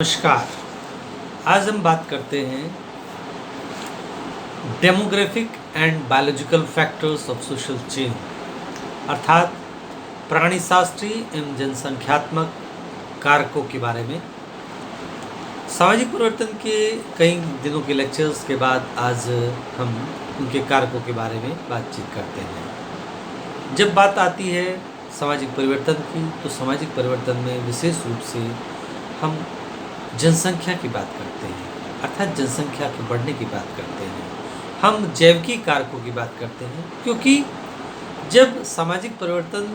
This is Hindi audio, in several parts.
नमस्कार। आज हम बात करते हैं demographic and biological factors of social change, अर्थात प्राणी शास्त्रीय एवं जनसंख्यात्मक कारकों के बारे में। सामाजिक परिवर्तन के कई दिनों के लेक्चर्स के बाद आज हम उनके कारकों के बारे में बातचीत करते हैं। जब बात आती है सामाजिक परिवर्तन की, तो सामाजिक परिवर्तन में विशेष रूप से हम जनसंख्या की बात करते हैं, अर्थात जनसंख्या के बढ़ने की बात करते हैं। हम जैविकी कारकों की बात करते हैं, क्योंकि जब सामाजिक परिवर्तन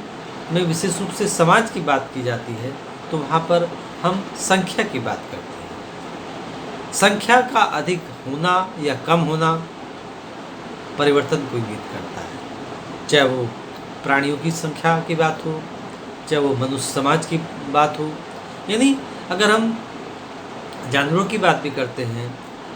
में विशेष रूप से समाज की बात की जाती है तो वहाँ पर हम संख्या की बात करते हैं। संख्या का अधिक होना या कम होना परिवर्तन को इंगित करता है, चाहे वो प्राणियों की संख्या की बात हो, चाहे वो मनुष्य समाज की बात हो। यानी अगर हम जानवरों की बात भी करते हैं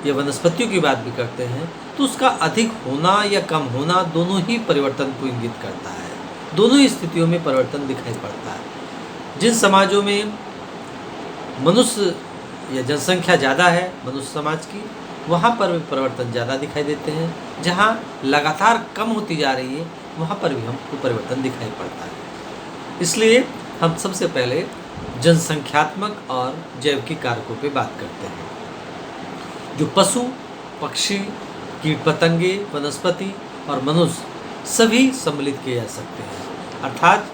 या वनस्पतियों की बात भी करते हैं, तो उसका अधिक होना या कम होना दोनों ही परिवर्तन को इंगित करता है। दोनों ही स्थितियों में परिवर्तन दिखाई पड़ता है। जिन समाजों में मनुष्य या जनसंख्या ज़्यादा है मनुष्य समाज की, वहाँ पर भी परिवर्तन ज़्यादा दिखाई देते हैं। जहाँ लगातार कम होती जा रही है, वहाँ पर भी हमको परिवर्तन दिखाई पड़ता है। इसलिए हम सबसे पहले जनसंख्यात्मक और जैविकी कारकों पे बात करते हैं। जो पशु, पक्षी, कीट पतंगे, वनस्पति और मनुष्य सभी सम्मिलित किए जा सकते हैं, अर्थात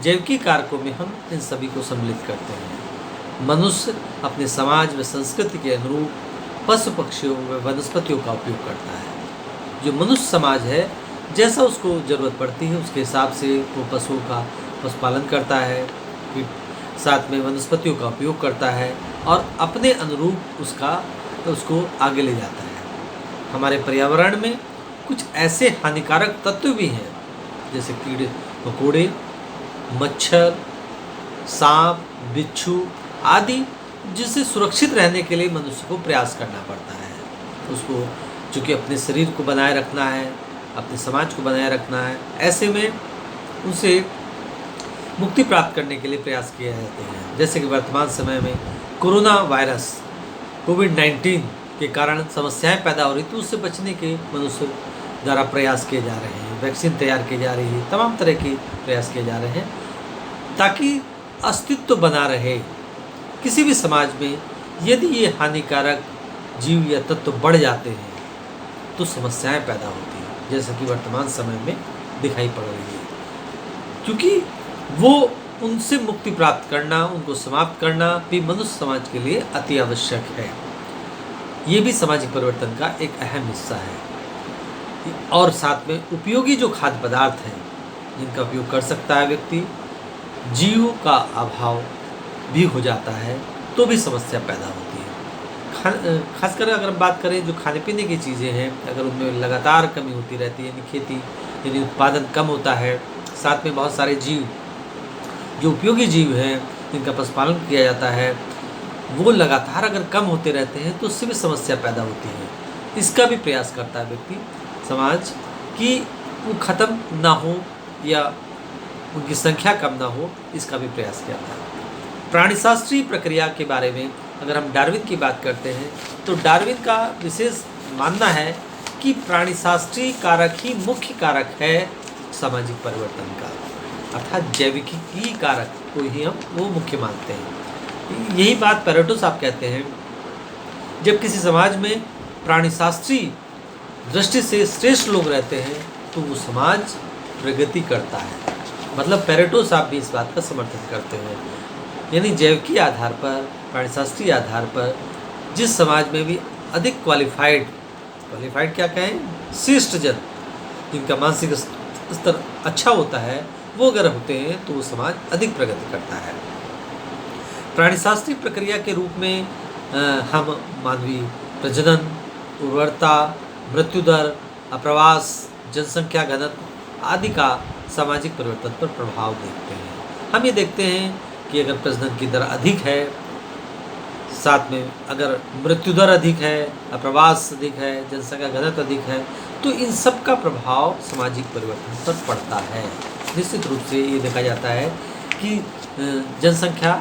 जैविकी कारकों में हम इन सभी को सम्मिलित करते हैं। मनुष्य अपने समाज व संस्कृति के अनुरूप पशु पक्षियों व वनस्पतियों का उपयोग करता है। जो मनुष्य समाज है, जैसा उसको ज़रूरत पड़ती है उसके हिसाब से वो पशुओं का पशुपालन करता है, साथ में वनस्पतियों का उपयोग करता है और अपने अनुरूप उसको आगे ले जाता है। हमारे पर्यावरण में कुछ ऐसे हानिकारक तत्व भी हैं, जैसे कीड़े मकोड़े, मच्छर, सांप, बिच्छू आदि, जिससे सुरक्षित रहने के लिए मनुष्य को प्रयास करना पड़ता है। उसको चूँकि अपने शरीर को बनाए रखना है, अपने समाज को बनाए रखना है, ऐसे में उसे मुक्ति प्राप्त करने के लिए प्रयास किए जाते हैं। जैसे कि वर्तमान समय में कोरोना वायरस कोविड-19 के कारण समस्याएं पैदा हो रही, तो उससे बचने के मनुष्य द्वारा प्रयास किए जा रहे हैं। वैक्सीन तैयार की जा रही है, तमाम तरह के प्रयास किए जा रहे हैं ताकि अस्तित्व बना रहे। किसी भी समाज में यदि ये हानिकारक जीव या तत्व बढ़ जाते हैं तो समस्याएं पैदा होती हैं, जैसे कि वर्तमान समय में दिखाई पड़ रही है। क्योंकि वो उनसे मुक्ति प्राप्त करना, उनको समाप्त करना भी मनुष्य समाज के लिए अति आवश्यक है। ये भी सामाजिक परिवर्तन का एक अहम हिस्सा है। और साथ में उपयोगी जो खाद्य पदार्थ हैं जिनका उपयोग कर सकता है व्यक्ति, जीवों का अभाव भी हो जाता है तो भी समस्या पैदा होती है। खासकर अगर हम बात करें जो खाने पीने की चीज़ें हैं, अगर उनमें लगातार कमी होती रहती है, यानी खेती यानी उत्पादन कम होता है, साथ में बहुत सारे जीव जो उपयोगी जीव हैं जिनका पशुपालन किया जाता है, वो लगातार अगर कम होते रहते हैं तो उससे भी समस्या पैदा होती है। इसका भी प्रयास करता है व्यक्ति, समाज, कि वो ख़त्म ना हो या उनकी संख्या कम ना हो, इसका भी प्रयास किया जाता है। प्राणीशास्त्रीय प्रक्रिया के बारे में अगर हम डार्विन की बात करते हैं, तो डार्विन का विशेष मानना है कि प्राणीशास्त्रीय कारक ही मुख्य कारक है सामाजिक परिवर्तन का, अर्थात जैविकी कारक को ही हम वो मुख्य मानते हैं। यही बात पेरेटो साहब कहते हैं, जब किसी समाज में प्राणीशास्त्रीय दृष्टि से श्रेष्ठ लोग रहते हैं तो वो समाज प्रगति करता है। मतलब पेरेटो साहब भी इस बात का समर्थन करते हैं। यानी जैविकी आधार पर, प्राणीशास्त्रीय आधार पर जिस समाज में भी अधिक क्वालिफाइड क्या कहें, श्रेष्ठ जन, जिनका मानसिक स्तर अच्छा होता है, वो अगर होते हैं तो वो समाज अधिक प्रगति करता है। प्राणीशास्त्रीय प्रक्रिया के रूप में हम मानवीय प्रजनन, उर्वरता, मृत्यु दर, आप्रवास, जनसंख्या घनत्व आदि का सामाजिक परिवर्तन पर प्रभाव देखते हैं। हम ये देखते हैं कि अगर प्रजनन की दर अधिक है, साथ में अगर मृत्यु दर अधिक है, आप्रवास अधिक है, जनसंख्या घनत्व अधिक है, तो इन सब का प्रभाव सामाजिक परिवर्तन पर पड़ता है। निश्चित रूप से ये देखा जाता है कि जनसंख्या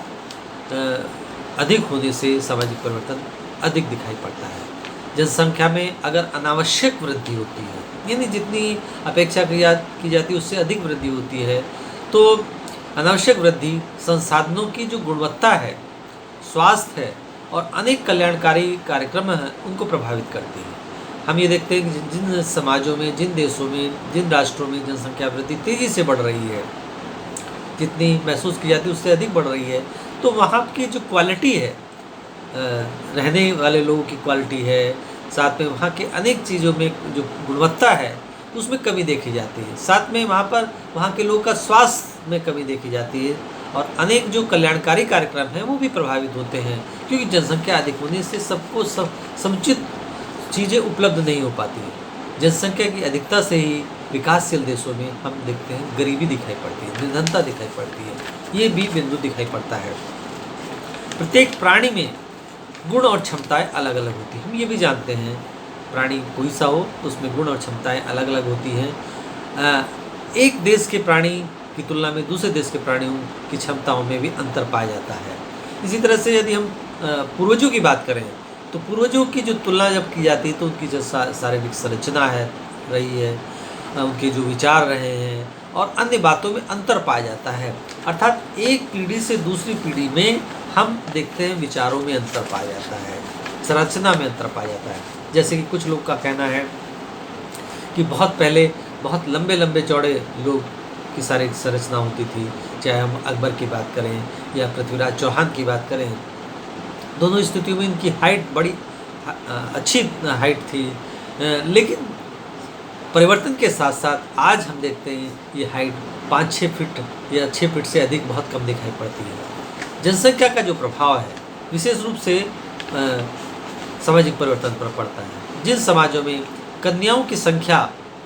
अधिक होने से सामाजिक परिवर्तन अधिक दिखाई पड़ता है। जनसंख्या में अगर अनावश्यक वृद्धि होती है, यानी जितनी अपेक्षा की जाती है उससे अधिक वृद्धि होती है, तो अनावश्यक वृद्धि संसाधनों की जो गुणवत्ता है, स्वास्थ्य है और अनेक कल्याणकारी कार्यक्रम हैं उनको प्रभावित करती है। हम ये देखते हैं कि जिन समाजों में, जिन देशों में, जिन राष्ट्रों में जनसंख्या वृद्धि तेज़ी से बढ़ रही है, जितनी महसूस की जाती है उससे अधिक बढ़ रही है, तो वहाँ की जो क्वालिटी है, रहने वाले लोगों की क्वालिटी है, साथ में वहाँ के अनेक चीज़ों में जो गुणवत्ता है उसमें कमी देखी जाती है। साथ में वहाँ के लोगों का स्वास्थ्य में कमी देखी जाती है और अनेक जो कल्याणकारी कार्यक्रम हैं वो भी प्रभावित होते हैं, क्योंकि जनसंख्या अधिक होने से सबको समुचित चीज़ें उपलब्ध नहीं हो पाती हैं। जनसंख्या की अधिकता से ही विकासशील देशों में हम देखते हैं गरीबी दिखाई पड़ती है, निर्धनता दिखाई पड़ती है, ये भी बिंदु दिखाई पड़ता है। प्रत्येक प्राणी में गुण और क्षमताएं अलग अलग होती हैं। हम ये भी जानते हैं प्राणी कोई सा हो तो उसमें गुण और क्षमताएं अलग अलग होती हैं। एक देश के प्राणी की तुलना में दूसरे देश के प्राणियों की क्षमताओं में भी अंतर पाया जाता है। इसी तरह से यदि हम पूर्वजों की बात करें तो पूर्वजों की जो तुलना जब की जाती है तो उनकी जो शारीरिक संरचना है रही है, उनके जो विचार रहे हैं और अन्य बातों में अंतर पाया जाता है। अर्थात एक पीढ़ी से दूसरी पीढ़ी में हम देखते हैं विचारों में अंतर पाया जाता है, संरचना में अंतर पाया जाता है। जैसे कि कुछ लोग का कहना है कि बहुत पहले बहुत लंबे लंबे चौड़े लोग की शारीरिक संरचना होती थी, चाहे हम अकबर की बात करें या पृथ्वीराज चौहान की बात करें, दोनों स्थितियों में इनकी हाइट बड़ी अच्छी हाइट थी। लेकिन परिवर्तन के साथ साथ आज हम देखते हैं ये हाइट 5-6 फीट या 6 फीट से अधिक बहुत कम दिखाई पड़ती है। जनसंख्या का जो प्रभाव है विशेष रूप से सामाजिक परिवर्तन पर पड़ता है। जिन समाजों में कन्याओं की संख्या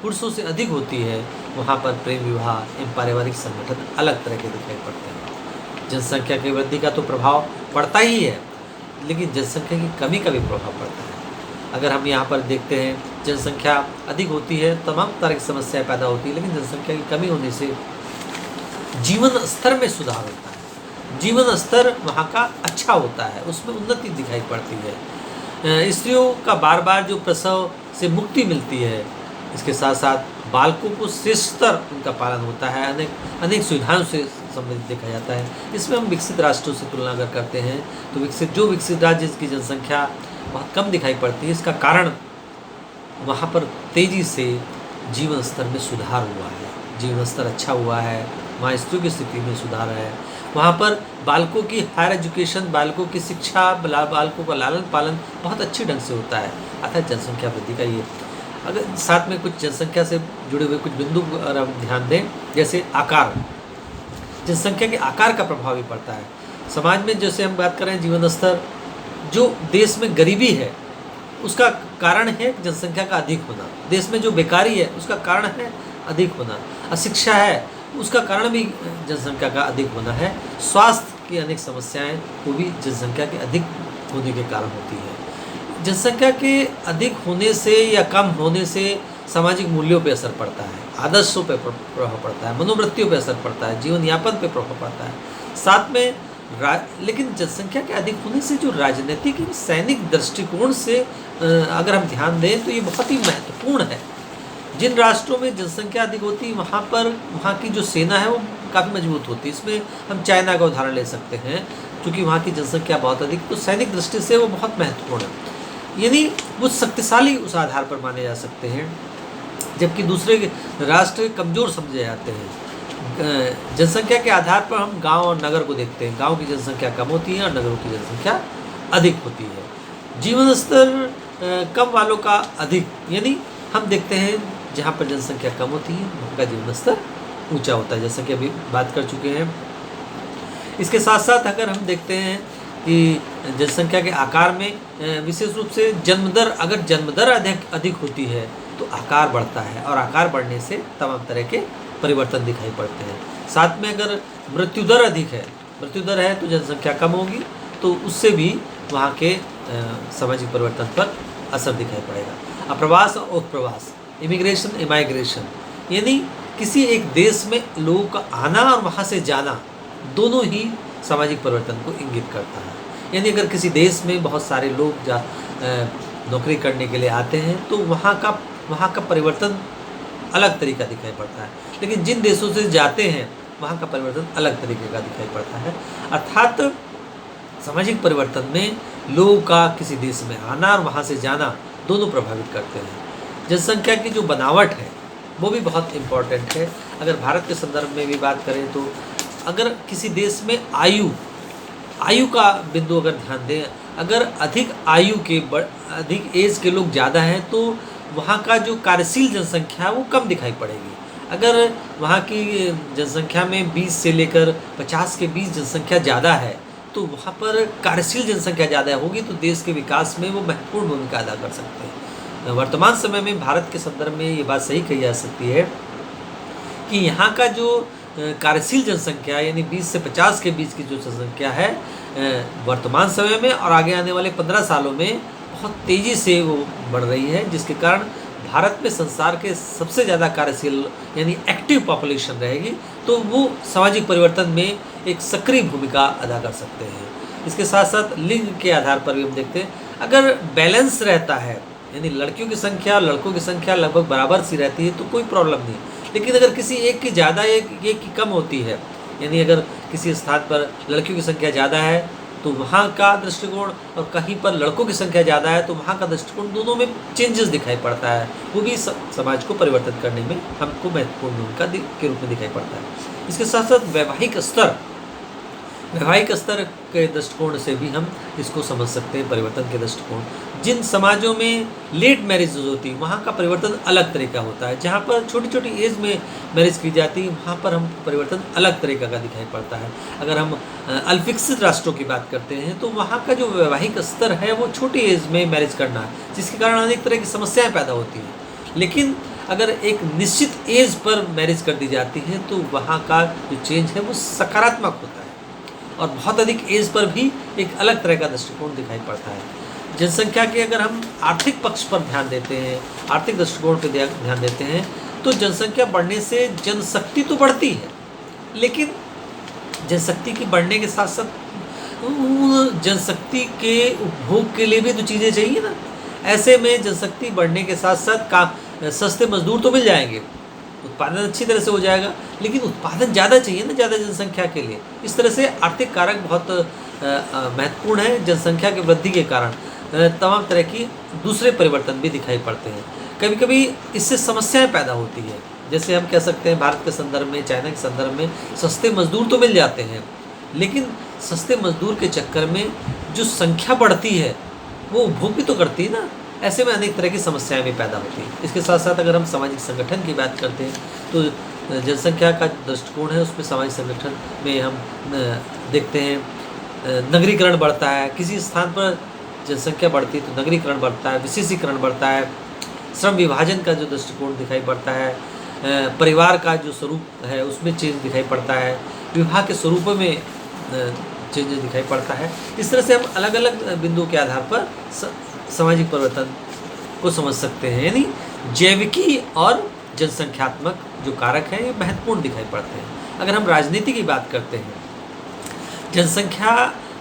पुरुषों से अधिक होती है वहाँ पर प्रेम विवाह एवं पारिवारिक संगठन अलग तरह के दिखाई पड़ते हैं। जनसंख्या की वृद्धि का तो प्रभाव पड़ता ही है, लेकिन जनसंख्या की कमी का भी प्रभाव पड़ता है। अगर हम यहाँ पर देखते हैं जनसंख्या अधिक होती है तमाम तरह की समस्याएं पैदा होती है, लेकिन जनसंख्या की कमी होने से जीवन स्तर में सुधार होता है, जीवन स्तर वहाँ का अच्छा होता है, उसमें उन्नति दिखाई पड़ती है। स्त्रियों का बार बार जो प्रसव से मुक्ति मिलती है, इसके साथ साथ बालकों को श्रेष्ठतर उनका पालन होता है, अनेक सुविधाओं से संबंधित देखा जाता है। इसमें हम विकसित राष्ट्रों से तुलना अगर करते हैं तो विकसित राज्य जिसकी जनसंख्या बहुत कम दिखाई पड़ती है, इसका कारण वहाँ पर तेज़ी से जीवन स्तर में सुधार हुआ है, जीवन स्तर अच्छा हुआ है, वहाँ स्त्रियों की स्थिति में सुधार है, वहाँ पर बालकों की हायर एजुकेशन, बालकों की शिक्षा, बालकों का लालन पालन बहुत अच्छी ढंग से होता है। अर्थात जनसंख्या वृद्धि का ये अगर साथ में कुछ जनसंख्या से जुड़े हुए कुछ बिंदु अगर हम ध्यान दें, जैसे आकार, जनसंख्या के आकार का प्रभाव भी पड़ता है समाज में। जैसे हम बात करें जीवन स्तर, जो देश में गरीबी है उसका कारण है जनसंख्या का अधिक होना, देश में जो बेकारी है उसका कारण है अधिक होना, अशिक्षा है उसका कारण भी जनसंख्या का अधिक होना है, स्वास्थ्य की अनेक समस्याएं वो भी जनसंख्या के अधिक होने के कारण होती है। जनसंख्या के अधिक होने से या कम होने से सामाजिक मूल्यों पर असर पड़ता है, आदर्शों पर प्रभाव पड़ता है, मनोवृत्तियों पर असर पड़ता है, जीवन यापन पर प्रभाव पड़ता है। साथ में लेकिन जनसंख्या के अधिक होने से जो राजनीतिक सैनिक दृष्टिकोण से अगर हम ध्यान दें तो ये बहुत ही महत्वपूर्ण है। जिन राष्ट्रों में जनसंख्या अधिक होती है वहाँ की जो सेना है वो काफ़ी मजबूत होती है। इसमें हम चाइना का उदाहरण ले सकते हैं, क्योंकि वहाँ की जनसंख्या बहुत अधिक, तो सैनिक दृष्टि से वो बहुत महत्वपूर्ण है, यानी वो शक्तिशाली उस आधार पर माने जा सकते हैं, जबकि दूसरे राष्ट्र कमज़ोर समझे जाते हैं। जनसंख्या के आधार पर हम गांव और नगर को देखते हैं, गांव की जनसंख्या कम होती है और नगरों की जनसंख्या अधिक होती है। जीवन स्तर कम वालों का अधिक, यानी हम देखते हैं जहां पर जनसंख्या कम होती है उनका जीवन स्तर ऊंचा होता है, जैसा कि अभी बात कर चुके हैं। इसके साथ साथ अगर हम देखते हैं कि जनसंख्या के आकार में विशेष रूप से अगर जन्म दर अधिक होती है तो आकार बढ़ता है, और आकार बढ़ने से तमाम तरह के परिवर्तन दिखाई पड़ते हैं। साथ में अगर मृत्यु दर अधिक है, मृत्यु दर है तो जनसंख्या कम होगी, तो उससे भी वहाँ के सामाजिक परिवर्तन पर असर दिखाई पड़ेगा। अप्रवास और उत्प्रवास, इमिग्रेशन इमाइग्रेशन, यानी किसी एक देश में लोगों का आना और वहाँ से जाना दोनों ही सामाजिक परिवर्तन को इंगित करता है। यानी अगर किसी देश में बहुत सारे लोग नौकरी करने के लिए आते हैं तो वहाँ का परिवर्तन अलग तरीका दिखाई पड़ता है, लेकिन जिन देशों से जाते हैं वहाँ का परिवर्तन अलग तरीके का दिखाई पड़ता है। अर्थात सामाजिक परिवर्तन में लोगों का किसी देश में आना और वहाँ से जाना दोनों प्रभावित करते हैं। जनसंख्या की जो बनावट है वो भी बहुत इम्पॉर्टेंट है। अगर भारत के संदर्भ में भी बात करें तो अगर किसी देश में आयु का बिंदु अगर ध्यान दें, अगर अधिक एज के लोग ज़्यादा हैं तो वहाँ का जो कार्यशील जनसंख्या है वो कम दिखाई पड़ेगी। अगर वहाँ की जनसंख्या में 20 से लेकर 50 के बीच जनसंख्या ज़्यादा है तो वहाँ पर कार्यशील जनसंख्या ज़्यादा होगी तो देश के विकास में वो महत्वपूर्ण भूमिका अदा कर सकते हैं। वर्तमान समय में भारत के संदर्भ में ये बात सही कही जा सकती है कि यहाँ का जो कार्यशील जनसंख्या यानी 20 से 50 के बीच की जो जनसंख्या है वर्तमान समय में और आगे आने वाले 15 सालों में बहुत तेज़ी से वो बढ़ रही है, जिसके कारण भारत में संसार के सबसे ज़्यादा कार्यशील यानी एक्टिव पॉपुलेशन रहेगी, तो वो सामाजिक परिवर्तन में एक सक्रिय भूमिका अदा कर सकते हैं। इसके साथ साथ लिंग के आधार पर भी हम देखते हैं, अगर बैलेंस रहता है यानी लड़कियों की संख्या लड़कों की संख्या लगभग बराबर सी रहती है तो कोई प्रॉब्लम नहीं, लेकिन अगर किसी एक की ज़्यादा एक की कम होती है, यानी अगर किसी स्थान पर लड़कियों की संख्या ज़्यादा है तो वहाँ का दृष्टिकोण और कहीं पर लड़कों की संख्या ज़्यादा है तो वहाँ का दृष्टिकोण, दोनों में चेंजेस दिखाई पड़ता है। वो भी समाज को परिवर्तित करने में हमको महत्वपूर्ण भूमिका के रूप में दिखाई पड़ता है। इसके साथ साथ वैवाहिक स्तर के दृष्टिकोण से भी हम इसको समझ सकते हैं परिवर्तन के दृष्टिकोण। जिन समाजों में लेट मैरिज होती है वहाँ का परिवर्तन अलग तरीका होता है, जहाँ पर छोटी छोटी एज में मैरिज की जाती है वहाँ पर हम परिवर्तन अलग तरीका का दिखाई पड़ता है। अगर हम अल्पविकसित राष्ट्रों की बात करते हैं तो वहाँ का जो वैवाहिक स्तर है वो छोटी एज में मैरिज करना है, जिसके कारण अनेक तरह की समस्याएँ पैदा होती हैं। लेकिन अगर एक निश्चित एज पर मैरिज कर दी जाती है तो वहाँ का जो चेंज है वो सकारात्मक होता है, और बहुत अधिक एज पर भी एक अलग तरह का दृष्टिकोण दिखाई पड़ता है। जनसंख्या के अगर हम आर्थिक पक्ष पर ध्यान देते हैं, आर्थिक दृष्टिकोण पर ध्यान देते हैं तो जनसंख्या बढ़ने से जनशक्ति तो बढ़ती है, लेकिन जनशक्ति की बढ़ने के साथ साथ जनशक्ति के उपभोग के लिए भी तो चीज़ें चाहिए ना। ऐसे में जनशक्ति बढ़ने के साथ साथ सस्ते मजदूर तो मिल जाएंगे, उत्पादन अच्छी तरह से हो जाएगा, लेकिन उत्पादन ज़्यादा चाहिए ना ज़्यादा जनसंख्या के लिए। इस तरह से आर्थिक कारक बहुत महत्वपूर्ण है। जनसंख्या की वृद्धि के कारण तमाम तरह की दूसरे परिवर्तन भी दिखाई पड़ते हैं। कभी कभी इससे समस्याएं पैदा होती है, जैसे हम कह सकते हैं भारत के संदर्भ में, चाइना के संदर्भ में सस्ते मजदूर तो मिल जाते हैं, लेकिन सस्ते मजदूर के चक्कर में जो संख्या बढ़ती है वो उपभोग भी तो करती है ना। ऐसे में अनेक तरह की समस्याएं भी पैदा होती हैं। इसके साथ साथ अगर हम सामाजिक संगठन की बात करते हैं तो जनसंख्या का दृष्टिकोण है उसमें सामाजिक संगठन में हम देखते हैं नगरीकरण बढ़ता है, किसी स्थान पर जनसंख्या बढ़ती है तो नगरीकरण बढ़ता है, विशेषीकरण बढ़ता है, श्रम विभाजन का जो दृष्टिकोण दिखाई पड़ता है, परिवार का जो स्वरूप है उसमें चेंज दिखाई पड़ता है, विवाह के स्वरूपों में चेंज दिखाई पड़ता है। इस तरह से हम अलग अलग बिंदुओं के आधार पर सामाजिक परिवर्तन को समझ सकते हैं, यानी जैविकी और जनसंख्यात्मक जो कारक हैं ये महत्वपूर्ण दिखाई पड़ते हैं। अगर हम राजनीति की बात करते हैं, जनसंख्या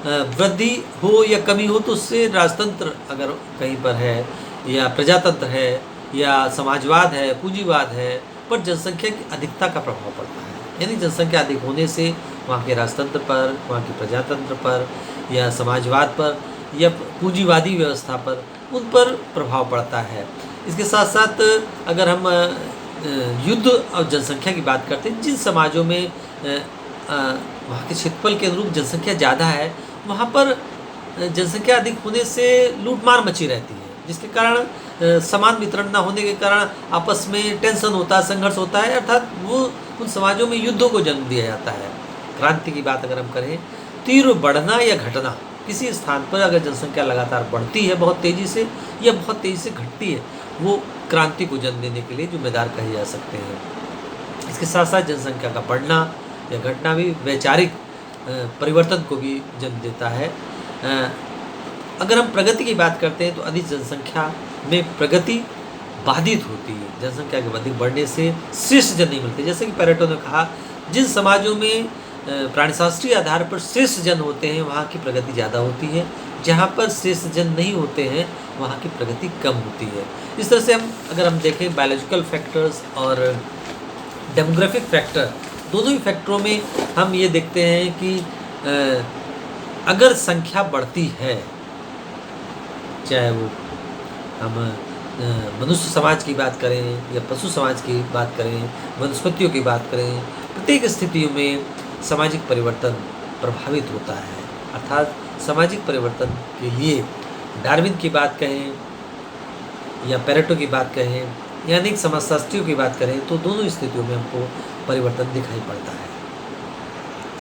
वृद्धि हो या कमी हो तो उससे राजतंत्र अगर कहीं पर है या प्रजातंत्र है या समाजवाद है, पूंजीवाद है, पर जनसंख्या की अधिकता का प्रभाव पड़ता है। यानी जनसंख्या अधिक होने से वहाँ के राजतंत्र पर, वहाँ के प्रजातंत्र पर या समाजवाद पर या पूंजीवादी व्यवस्था पर, उन पर प्रभाव पड़ता है। इसके साथ साथ अगर हम युद्ध और जनसंख्या की बात करते हैं, जिन समाजों में वहाँ के क्षेत्रफल के अनुरूप जनसंख्या ज़्यादा है वहाँ पर जनसंख्या अधिक होने से लूटमार मची रहती है, जिसके कारण समान वितरण न होने के कारण आपस में टेंशन होता है, संघर्ष होता है, अर्थात वो उन समाजों में युद्धों को जन्म दिया जाता है। क्रांति की बात अगर हम करें, तीव्र बढ़ना या घटना, किसी स्थान पर अगर जनसंख्या लगातार बढ़ती है बहुत तेज़ी से या बहुत तेज़ी से घटती है, वो क्रांति को जन्म देने के लिए जिम्मेदार कहे जा सकते हैं। इसके साथ साथ जनसंख्या का बढ़ना या घटना भी वैचारिक परिवर्तन को भी जन्म देता है। अगर हम प्रगति की बात करते हैं तो अधिक जनसंख्या में प्रगति बाधित होती है। जनसंख्या के अधिक बढ़ने से श्रेष्ठ जन नहीं मिलते। जैसे कि पेरेटो ने कहा, जिन समाजों में प्राणीशास्त्रीय आधार पर शेष जन होते हैं वहाँ की प्रगति ज़्यादा होती है, जहाँ पर शेष जन नहीं होते हैं वहाँ की प्रगति कम होती है। इस तरह से अगर हम देखें बायोलॉजिकल फैक्टर्स और डेमोग्राफिक फैक्टर, दोनों ही फैक्टरों में हम ये देखते हैं कि अगर संख्या बढ़ती है, चाहे वो हम मनुष्य समाज की बात करें या पशु समाज की बात करें, वनस्पतियों की बात करें, प्रत्येक स्थितियों में सामाजिक परिवर्तन प्रभावित होता है। अर्थात सामाजिक परिवर्तन के लिए डार्विन की बात कहें या पेरेटो की बात कहें या अनेक समाजशास्त्रियों की बात करें तो दोनों स्थितियों में हमको परिवर्तन दिखाई पड़ता है।